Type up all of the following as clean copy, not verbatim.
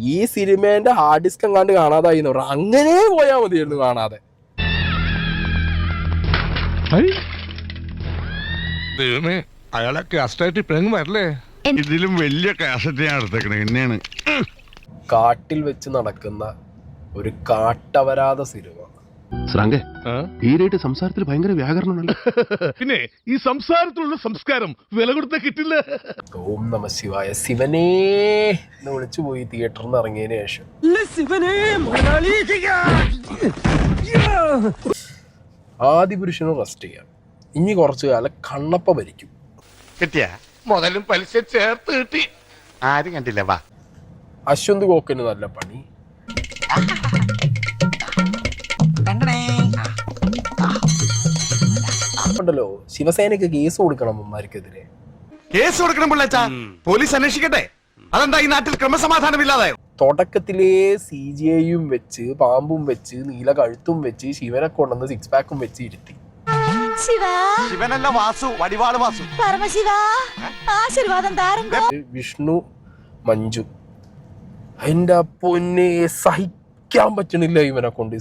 ഈ സിനിമേന്റെ hard disk എങ്ങാണ്ട് കാണാതായി എന്ന് പറഞ്ഞാൽ അങ്ങനെ പോയാൽ മതിയായിരുന്നു കാണാതെ. അയാളെ കാസ്റ്റായിട്ട് ഇപ്പഴെങ്കിലും വരല്ലേ? ഇതിലും വലിയ കാസറ്റ് ഞാൻ എടുത്തേക്കണേ എന്നെയാണ്. കാട്ടിൽ വെച്ച് നടക്കുന്ന ഒരു കാട്ടവരാത സിനിമ. ഈരായിട്ട് സംസാരത്തിൽ ഭയങ്കര വ്യാകരണമുണ്ട്. പിന്നെ ഈ സംസാരത്തിലുള്ള സംസ്കാരം വില കൊടുത്ത കിട്ടില്ല. ഓം നമ ശിവായ ശിവനേ എന്ന് വിളിച്ചു പോയി തിയേറ്ററിൽ നിന്ന് ഇറങ്ങിയതിന് ശേഷം. ആദിപുരുഷനും റെസ്റ്റ് ചെയ്യാം. ഇനി കുറച്ചു കാലം കണ്ണപ്പ ഭരിക്കും. കിട്ടിയ മുതലും പലിശ ചേർത്ത് കിട്ടി. ആരും കണ്ടില്ല. വാ, അശ്വന്ത് കോക്കിന് നല്ല പണി. ണ്ടല്ലോ ശിവസേനക്ക് കേസ് കൊടുക്കണം അമ്മമാർക്കെതിരെ. കേസ് കൊടുക്കണം പിള്ളേച്ചാ, പോലീസ് അന്വേഷിക്കട്ടെ. അതെന്താ ഈ നാട്ടിൽ ക്രമസമാധാനമില്ലാതായോ? തുടക്കത്തിലേ CGI-യും വെച്ച് പാമ്പും വെച്ച് നീല കഴുത്തും വെച്ച് ശിവനെ കൊണ്ടുവന്ന് 6 പാക്കും വെച്ച് ഇരുത്തി. ശിവനല്ല വാസു, വടിവാള് വാസു. വിഷ്ണു മഞ്ജു എന്റെ പൊന്നെ സഹിക്കാൻ പറ്റണില്ല ഇവനെ കൊണ്ട്.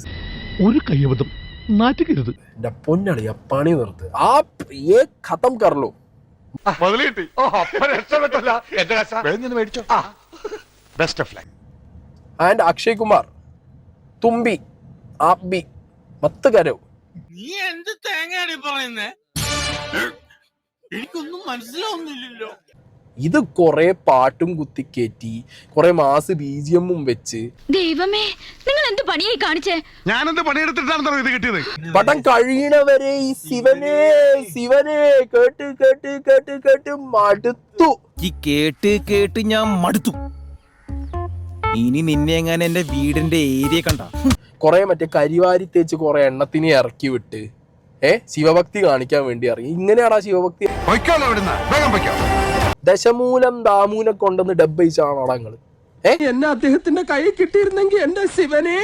ഒരു കയ്യബദ്ധം നാറ്റുകരുത്. എന്റെ പൊന്നളിയ പണി നിർത്ത്. ആ ഖത്തം കർലോ. ആൻഡ് അക്ഷയ് കുമാർ, തുമ്പി, ആപ്പി, മത്ത് കരവ്. നീ എന്ത് തേങ്ങയാണ് പറയുന്നേ? എനിക്കൊന്നും മനസ്സിലാവുന്നില്ലല്ലോ. ഇത് കൊറേ പാട്ടും കുത്തിക്കേറ്റി കുറെ മാസ് BGM-ഉം വെച്ച്. ദൈവമേ, നിങ്ങൾ എന്ത് പണിയായി കാണിച്ചേ? ഞാനെന്ത് പണിയെടുത്തിട്ടാണ് ഇത് കിട്ടിയത്? പടം കഴിയണവരെ ഈ ശിവനെ ശിവനെ കേട്ട് കേട്ട് കേട്ട് കേട്ട് മടുത്തു. ഈ കേട്ട് കേട്ട് ഞാൻ മടുത്തു. ഇനി നിന്നെ എങ്ങനെ എന്റെ വീടിന്റെ ഏരിയ കണ്ട കൊറേ മറ്റേ കരിവാരി തേച്ച് കൊറേ എണ്ണത്തിനെ ഇറക്കി വിട്ട് ശിവഭക്തി കാണിക്കാൻ വേണ്ടി ഇറങ്ങി. ഇങ്ങനെയാടാ ശിവഭക്തി? ദശമൂലം ദാമൂനെ കൊണ്ടുവന്ന് ഡബ്ബയിച്ചാണോ നിങ്ങള്? എന്നെ അദ്ദേഹത്തിന്റെ കൈ കിട്ടിയിരുന്നെങ്കിൽ എന്റെ ശിവനെ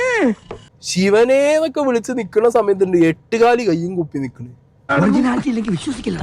ശിവനെ എന്നൊക്കെ വിളിച്ച് നിക്കണ സമയത്തുണ്ട് 8 കാലി കയ്യും കുപ്പി നിക്കണ്. ഒറിജിനാലിറ്റി ഇല്ലെങ്കിൽ വിശ്വസിക്കില്ല.